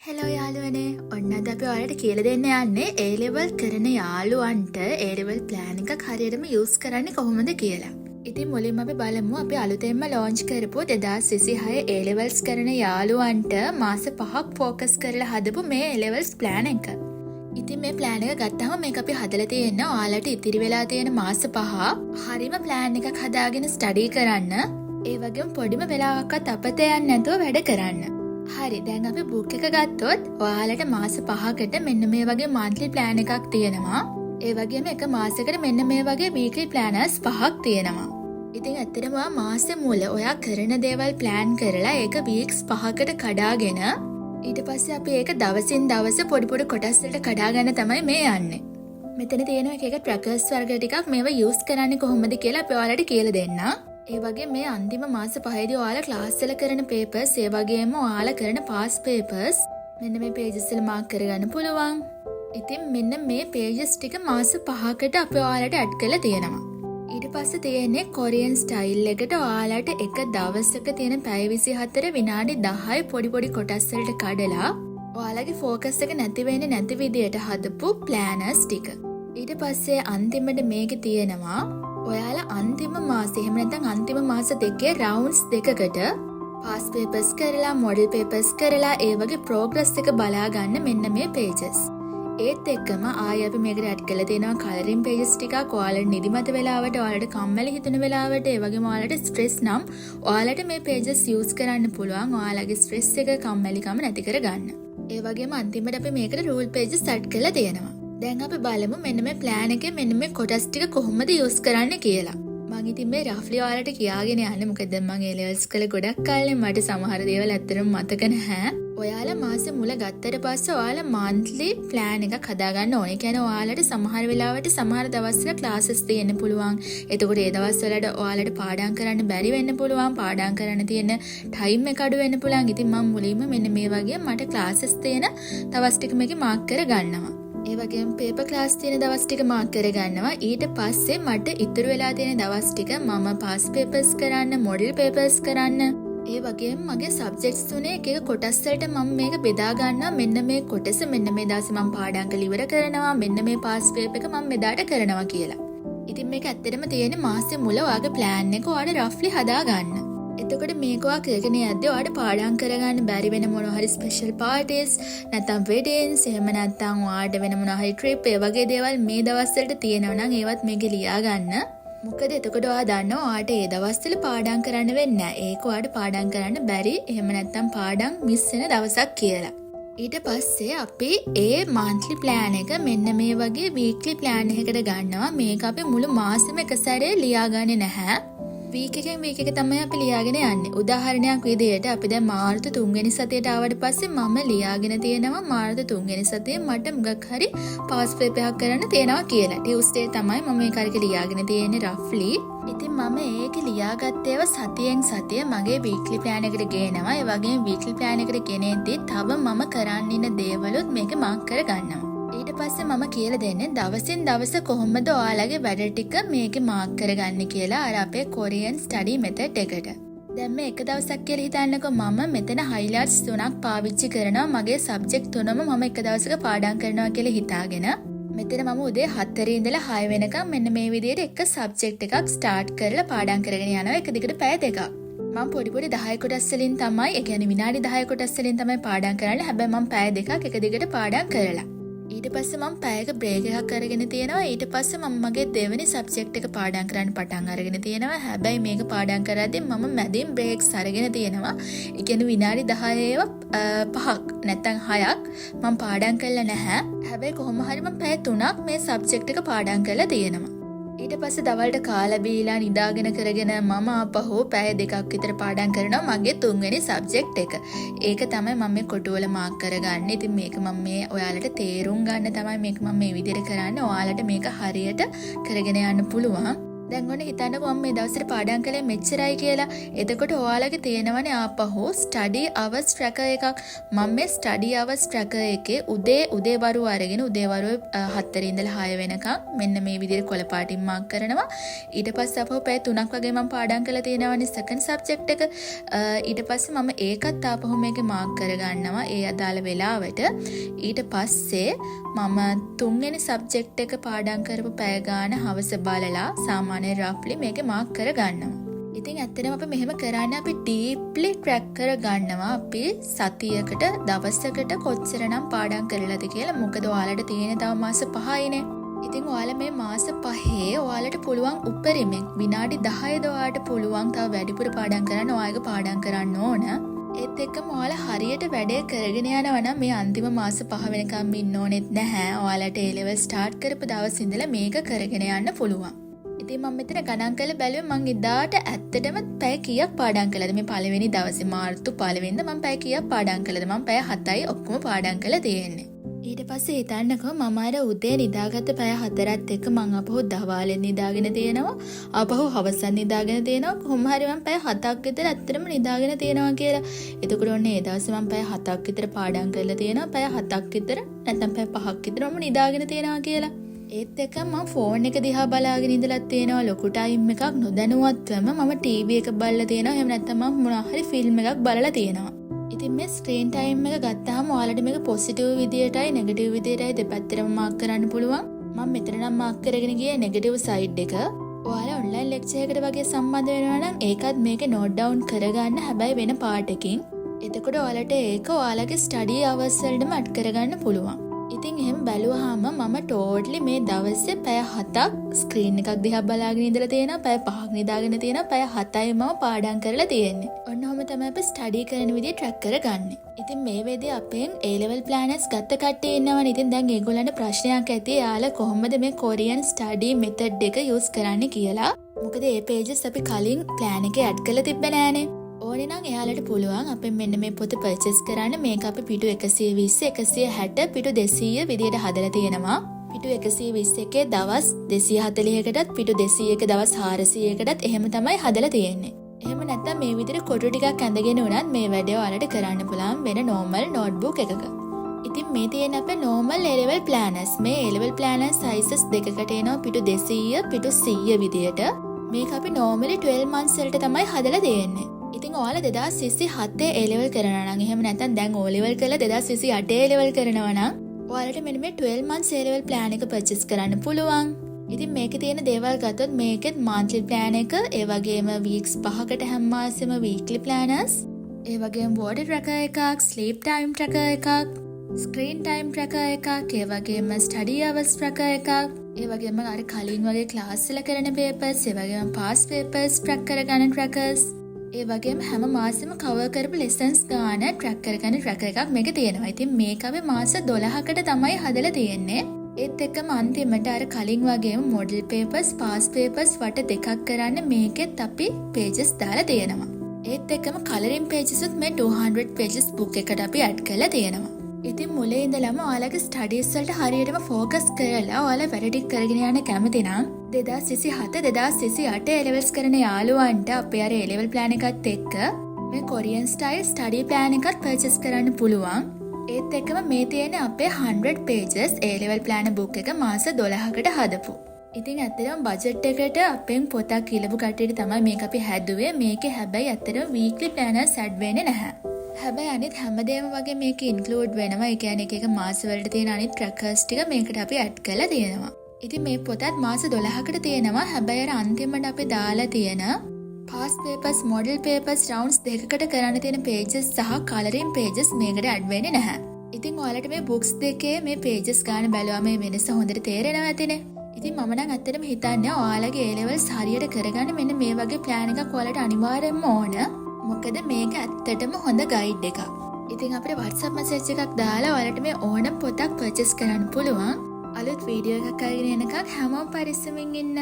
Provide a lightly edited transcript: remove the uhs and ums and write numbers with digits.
Hello යාළුවනේ ඔන්න අද අපි ඔයාලට කියලා දෙන්න යන්නේ A level කරන යාළුවන්ට A level plan එකක් හරියටම යූස් කරන්නේ කොහොමද කියලා. ඉතින් මුලින්ම අපි බලමු අපි අලුතෙන්ම ලොන්ච් කරපු 2026 A levels කරන යාළුවන්ට මාස 5ක් ફોකස් කරලා හදපු මේ A levels plan එක. ඉතින් මේ plan එක ගත්තාම මේක අපි හදලා තියෙන ඔයාලට ඉතිරි වෙලා තියෙන මාස 5 හරියම plan එකක් හදාගෙන ස්ටඩි කරන්න. ඒ වගේම පොඩිම වෙලාවක්වත් අපතේ යන්නේ නැතුව වැඩ කරන්න. හරි දැන් අපි බුක් එක ගත්තොත් ඔයාලට මාස 5කට මෙන්න මේ වගේ monthly plan එකක් තියෙනවා. ඒ වගේම එක මාසයකට මෙන්න මේ වගේ weekly planners 5ක් තියෙනවා. ඉතින් ඇත්තටම මාසෙ මුල ඔයා කරන දේවල් plan කරලා ඒක weeks 5කට කඩාගෙන ඊට පස්සේ අපි ඒක දවසින් දවස පොඩි පොඩි කොටස් වලට කඩා ගන්න තමයි මේ යන්නේ. මෙතන තියෙන එක trackers වර්ග ටිකක් මේවා use කරන්නේ කොහොමද කියලා අපි ඔයාලට කියලා දෙන්නම්. ඒ වගේ මේ අන්තිම මාස 5ේදී ඔයාලා ක්ලාස් වල කරන papers ඒ වගේම ඔයාලා කරන past papers මෙන්න මේ pages වල mark කරගන්න පුළුවන්. ඉතින් මෙන්න මේ pages ටික මාස 5කට අපි ඔයාලට add කරලා තියෙනවා. ඊට පස්සේ තියෙන්නේ Korean style එකට ඔයාලට එක දවසක තියෙන පැය 24 විනාඩි 10 පොඩි පොඩි කොටස් වලට කඩලා ඔයාලගේ focus එක නැති වෙන්නේ නැති විදියට හදපු planners ටික. ඊට පස්සේ අන්තිමට මේකේ තියෙනවා ඔයාලා අන්තිම මාසෙ එහෙම නැත්නම් අන්තිම මාස දෙකේ rounds දෙකකට past papers කරලා model papers කරලා ඒ වගේ progress එක බලා ගන්න මෙන්න මේ pages. ඒත් එක්කම ආයෙ අපි මේකට add කරලා තියෙනවා colouring pages ටිකක් ඔයාලට නිදිමත වෙලාවට ඔයාලට කම්මැලි හිතෙන වෙලාවට ඒ වගේම ඔයාලට stress නම් ඔයාලට මේ pages use කරන්න පුළුවන් ඔයාලගේ stress එක කම්මැලිකම නැති කරගන්න. ඒ වගේම අන්තිමට අපි මේකට rule pages add කරලා තියෙනවා. දැන් අපි බලමු මෙන්න මේ plan එකේ මෙන්න මේ කොටස් ටික කොහොමද යූස් කරන්න කියලා. මම ඉතින් මේ roughly ඔයාලට කියාගෙන යන්නේ මොකද මම A levels කළ ගොඩක් කාලෙ මට සමහර දේවල් ඇත්තටම මතක නැහැ. ඔයාලා මාසෙ මුල ගත්තට පස්සේ ඔයාලා monthly plan එකක් හදාගන්න ඕනේ. කියන්නේ ඔයාලට සමහර වෙලාවට සමහර දවස්වල classes තියෙන්න පුළුවන්. එතකොට ඒ දවස්වලට ඔයාලට පාඩම් කරන්න බැරි වෙන්න පුළුවන්. පාඩම් කරන්න තියෙන time එක අඩු වෙන්න පුළුවන්. ඉතින් මම මුලින්ම මෙන්න මේ වගේ මට classes තියෙන දවස් ටික මේකේ mark කරගන්නවා. ඒ වගේම paper class තියෙන දවස් ටික mark කරගන්නවා. ඊට පස්සේ මට ඉතුරු වෙලා තියෙන දවස් ටික මම past papers කරන්න, model papers කරන්න. ඒ වගේම මගේ subjects තුනේ එක එක කොටස් වලට මම මේක බෙදා ගන්නවා. මෙන්න මේ කොටස මෙන්න මේ දවසේ මම පාඩම් කරලා ඉවර කරනවා. මෙන්න මේ past paper එක මම මෙදාට කරනවා කියලා. ඉතින් මේක ඇත්තටම තියෙන්නේ මාසෙ මුල ඔයාගේ plan එක ඔයාලා roughly හදා ගන්න. එතකොට මේක ඔයා කරගෙන යද්දී ඔයාලට පාඩම් කරගන්න බැරි වෙන මොනවා හරි ස්පෙෂල් පාර්ටිස් නැත්නම් වෙඩින්ස් එහෙම නැත්නම් ඔයාලට වෙන මොනවා හරි ට්‍රිප් ඒ වගේ දේවල් මේ දවස් වලට තියෙනවා නම් ඒවත් මේකේ ලියා ගන්න. මොකද එතකොට ඔයා දන්නවා ඔයාලට ඒ දවස්වල පාඩම් කරන්න වෙන්නේ නැහැ. ඒක ඔයාලට පාඩම් කරන්න බැරි එහෙම නැත්නම් පාඩම් මිස් වෙන දවසක් කියලා. ඊට පස්සේ අපි ඒ monthly plan එක මෙන්න මේ වගේ weekly plan එකකට ගන්නවා. මේක අපි මුළු මාසෙම එක සැරේ ලියාගන්නේ නැහැ. week එකෙන් week එක තමයි අපි ලියාගෙන යන්නේ. උදාහරණයක් විදිහට අපි දැන් මාර්තු 3 වෙනි සතියට ආවට පස්සේ මම ලියාගෙන තියෙනවා මාර්තු 3 වෙනි සතියේ මට මුගක් හරි past paper එකක් කරන්න තියෙනවා කියලා. Tuesday තමයි මම මේක හරියට ලියාගෙන තියෙන්නේ roughly. ඉතින් මම ඒක ලියාගත්තේව සතියෙන් සතිය මගේ weekly plan එකට ගේනවා. ඒ වගේම weekly plan එකට ගෙනෙද්දි තව මම කරන්න ඉන්න දේවලුත් මේකේ mark කරගන්නවා. ඊට පස්සේ මම කියලා දෙන්නේ දවසින් දවස කොහොමද ඔයාලගේ වැඩ ටික මේකේ මාක් කරගන්නේ කියලා අර අපේ Korean study method එකට. දැන් මේ එක දවසක් කියලා හිතන්නකෝ මම මෙතන highlights 3ක් පාවිච්චි කරනවා මගේ subject තුනම මම එක දවසක පාඩම් කරනවා කියලා හිතාගෙන. මෙතන මම උදේ 4 ඉඳලා 6 වෙනකම් මෙන්න මේ විදිහට එක subject එකක් start කරලා පාඩම් කරගෙන යනවා එක දිගට පැය දෙකක්. මම පොඩි 10 කොටස් වලින් තමයි ඒ කියන්නේ විනාඩි 10 කොටස් වලින් තමයි පාඩම් කරන්නේ. හැබැයි මම පැය දෙකක් එක දිගට පාඩම් කරලා ඊට පස්සේ මම පැයක බ්‍රේක් එකක් අරගෙන තියෙනවා. ඊට පස්සේ මම මගේ දෙවෙනි සබ්ජෙක්ට් එක පාඩම් කරන්න පටන් අරගෙන තියෙනවා. හැබැයි මේක පාඩම් කරද්දී මම මැදින් බ්‍රේක්ස් අරගෙන තියෙනවා. ඒ කියන්නේ විනාඩි 10 5ක් නැත්නම් 6ක් මම පාඩම් කරලා නැහැ. හැබැයි කොහොම හරි මම පැය 3ක් මේ සබ්ජෙක්ට් එක පාඩම් කරලා තියෙනවා. ඊට පස්සේ දවල්ට කාලා බීලා නිදාගෙන කරගෙන මම ආපහු පැය දෙකක් විතර පාඩම් කරනවා මගේ 3 වෙනි සබ්ජෙක්ට් එක. ඒක තමයි මම මේ කොටුවල මාක් කරගන්නේ. ඉතින් මේක මම මේ ඔයාලට තේරුම් ගන්න තමයි මේක මම මේ විදිහට කරන්නේ. ඔයාලට මේක හරියට කරගෙන යන්න පුළුවන්. දැන් ඔන්න හිතන්නකෝ මම මේ දවස්වල පාඩම් කළේ මෙච්චරයි කියලා. එතකොට ඔයාලගේ තියෙනවනේ ආපහු ස්ටඩි අවර්ස් ට්‍රැකර් එකක්. මම මේ ස්ටඩි අවර්ස් ට්‍රැකර් එකේ උදේ වරුව අරගෙන උදේ වරුව 4 ඉඳලා 6 වෙනකම් මෙන්න මේ විදිහට කොළ පාටින් මාක් කරනවා. ඊට පස්සේ අපහු පැය 3ක් වගේ මම පාඩම් කරලා තියෙනවනේ සෙකන්ඩ් සබ්ජෙක්ට් එක. ඊට පස්සේ මම ඒකත් ආපහු මේකේ මාක් කරගන්නවා ඒ අදාළ වෙලාවට. ඊට පස්සේ මම තුන්වෙනි සබ්ජෙක්ට් එක පාඩම් කරපු පැය ගාන හවස බලලා සාමාන්‍ය රෆ්ලි මේකේ මාක් කරගන්නවා. ඉතින් ඇත්තටම අපි මෙහෙම කරන්නේ අපි ඩීප්ලි ට්‍රැක් කරගන්නවා අපි සතියකට දවසකට කොච්චරනම් පාඩම් කරලාද කියලා. මොකද ඔයාලට තියෙන තව මාස 5යිනේ. ඉතින් ඔයාලා මේ මාස 5 ඔයාලට පුළුවන් උපරිමෙන් විනාඩි 10ද ඔයාලට පුළුවන් තව වැඩිපුර පාඩම් කරන්න ඔයාලගේ පාඩම් කරන්න ඕන. ඒත් එක්කම ඔයාලා හරියට වැඩේ කරගෙන යනවා නම් මේ අන්තිම මාස 5 වෙනකම් ඉන්න ඕනෙත් නැහැ. ඔයාලට A level start කරපු දවස් ඉඳලා මේක කරගෙන යන්න පුළුවන්. ඉතින් මම මෙතන ගණන් කරලා බැලුවේ මං එදාට ඇත්තටම පැය කීයක් පාඩම් කළාද මේ පළවෙනි දවසේ මාර්තු 1 වෙනිදා මම පැය කීයක් පාඩම් කළාද? මම පැය 7යි ඔක්කොම පාඩම් කළා තියෙන්නේ. ඊට පස්සේ හිතන්නකෝ මම අර උදේ නිදාගත්ත පැය 4ත් එක්ක මං අපහු දවාලෙන් නිදාගෙන තියෙනවා. අපහු හවසත් නිදාගෙන තියෙනවා. කොහොම හරි මම පැය 7ක් විතර ඇත්තටම නිදාගෙන තියෙනවා කියලා. එතකොට ඔන්නේ ඒ දවසේ මම පැය 7ක් විතර පාඩම් කරලා තියෙනවා. පැය 7ක් විතර නැත්නම් පැය 5ක් විතර මම නිදාගෙන තියෙනවා කියලා. ඒත් එක මම ෆෝන් එක දිහා බලාගෙන ඉඳලා තියෙනවා ලොකු ටයිම් එකක් නොදැනුවත්වම මම ටීවී එක බලලා තියෙනවා. එහෙම නැත්නම් මම මොනවා හරි ෆිල්ම් එකක් බලලා තියෙනවා. ඉතින් මේ ස්ක්‍රීන් ටයිම් එක ගත්තාම ඔයාලට මේක පොසිටිව් විදියටයි නෙගටිව් විදියටයි දෙපැත්තටම මාක් කරන්න පුළුවන්. මම මෙතන නම් මාක් කරගෙන ගියේ නෙගටිව් සයිඩ් එක. ඔයාලා ඔන්ලයින් ලෙක්චර් එකට වගේ සම්බන්ධ වෙනවා නම් ඒකත් මේකේ නෝට් ඩවුන් කරගන්න හැබැයි වෙන පාට් එකකින්. එතකොට ඔයාලට ඒක ඔයාලගේ ස්ටඩි අවර්ස් වලටම ඇඩ් කරගන්න පුළුවන්. ඉතින් එහෙම බැලුවාම මම ටෝටලි මේ දවසේ පැය 7ක් ස්ක්‍රීන් එකක් දිහා බලාගෙන ඉඳලා තියෙනවා. පැය 5ක් නිදාගෙන තියෙනවා. පැය 7යි මම පාඩම් කරලා තියෙන්නේ. ඔන්න ඔහම තමයි අපි ස්ටඩි කරන විදිහ ට්‍රැක් කරගන්නේ. ඉතින් මේ වෙදී අපෙන් A level planners ගත්ත කට්ටිය ඉන්නවනේ. ඉතින් දැන් ඒගොල්ලන්ට ප්‍රශ්නයක් ඇති. යාලා කොහොමද මේ කොරියන් ස්ටඩි මෙතඩ් එක යූස් කරන්න කියලා. මොකද මේ pages අපි කලින් plan එකේ ඇඩ් කරලා තිබ්බේ නෑනේ. ඕනේ නම් එයාලට පුළුවන් අපෙන් මෙන්න මේ පොත පර්චේස් කරන්න. මේක අපි පිටු 120 160 පිටු 200 විදියට හදලා තියෙනවා. පිටු 120 එකේ දවස් 240කටත් පිටු 200 දවස් 400කටත් එහෙම තමයි හදලා තියෙන්නේ. එහෙම නැත්නම් මේ විදිහට කොටු ටිකක් ඇඳගෙන උනත් මේ වැඩේ ඔයාලට කරන්න පුළුවන් වෙන normal notebook එකක. ඉතින් මේ තියෙන අපේ normal A level planners. මේ A level planners sizes දෙකකට එනවා පිටු 200 පිටු 100 විදියට. මේක අපි normally 12 months වලට තමයි හදලා තියෙන්නේ. ඉතින් ඔයාලා 2027 A level කරනවා නම් එහෙම නැත්නම් දැන් O level කරලා 2028 A level කරනවා නම් ඔයාලට මෙන්න මේ 12 months A level plan එක purchase කරන්න පුළුවන්. ඉතින් මේකේ තියෙන දේවල් ගත්තොත් මේකෙත් monthly plan එක, ඒ වගේම weeks 5කට හැම මාසෙම weekly planners, ඒ වගේම body tracker එකක්, sleep time tracker එකක්, screen time tracker එකක්, ඒ වගේම study hours tracker එකක්, ඒ වගේම අර කලින් වගේ class වල කරන papers, ඒ වගේම past papers track කරගන්න trackers, ඒ වගේම හැම මාසෙම cover කරපු lessons ගාන track කරගන්න tracker එකක් මේකේ තියෙනවා. ඉතින් මේක අපි මාස 12කට තමයි හදලා තියෙන්නේ. ඒත් එක්කම අන්තිමට අර කලින් වගේම model papers, past papers වට දෙකක් කරන්න මේකෙත් අපි pages දාලා තියෙනවා. ඒත් එක්කම colouring pages උත් මේ 200 pages book එකට අපි add කරලා තියෙනවා. ඉතින් මුලින් ඉඳලම ඔයාලගේ ස්ටඩීස් වලට හරියටම ફોකස් කරලා ඔයාලා වැඩ ටික කරගෙන යන්න කැමති නම් 2027 2028 A levels කරන යාළුවන්ට අපේ අර A level plan එකත් එක්ක මේ කොරියන් ස්ටයිල් ස්ටඩි ප්ලෑන් එකත් පර්චේස් කරන්න පුළුවන්. ඒත් එක්කම මේ තියෙන අපේ 100 pages A level plan book එක මාස 12කට හදපු. ඉතින් ඇත්තටම බජට් එකට අපෙන් පොතක් ඉලපු කට්ටියට තමයි මේක අපි හැදුවේ. මේකේ හැබැයි ඇත්තටම weekly planners add වෙන්නේ නැහැ. හැබැයි අනිත් හැමදේම වගේ මේක ඉන්ක්ලූඩ් වෙනවා. ඒ කියන්නේ එක එක මාස වලට තියෙන අනිත් trackers ටික මේකට අපි add කරලා තියෙනවා. ඉතින් මේ පොතත් මාස 12කට තියෙනවා. හැබැයි අර අන්තිමට අපි දාලා තියෙන past papers, model papers rounds දෙකකට කරන්න තියෙන pages සහ colouring pages මේකට add වෙන්නේ නැහැ. ඉතින් ඔයාලට මේ books දෙකේ මේ pages ගන්න බැලුවම මේ වෙනස හොඳට තේරෙනවා ඇතිනේ. ඉතින් මම නම් ඇත්තටම හිතන්නේ ඔයාලගේ A levels හරියට කරගන්න මෙන්න මේ වගේ plan එකක් ඔයාලට අනිවාර්යෙන්ම ඕන. මොකද මේක ඇත්තටම හොඳ ගයිඩ් එකක්. ඉතින් අපිට WhatsApp message එකක් දාලා ඔයාලට මේ ඕනම පොතක් purchase කරන්න පුළුවන්. අලුත් වීඩියෝ එකක් අරගෙන එනකම් හැමෝම පරිස්සමින් ඉන්න.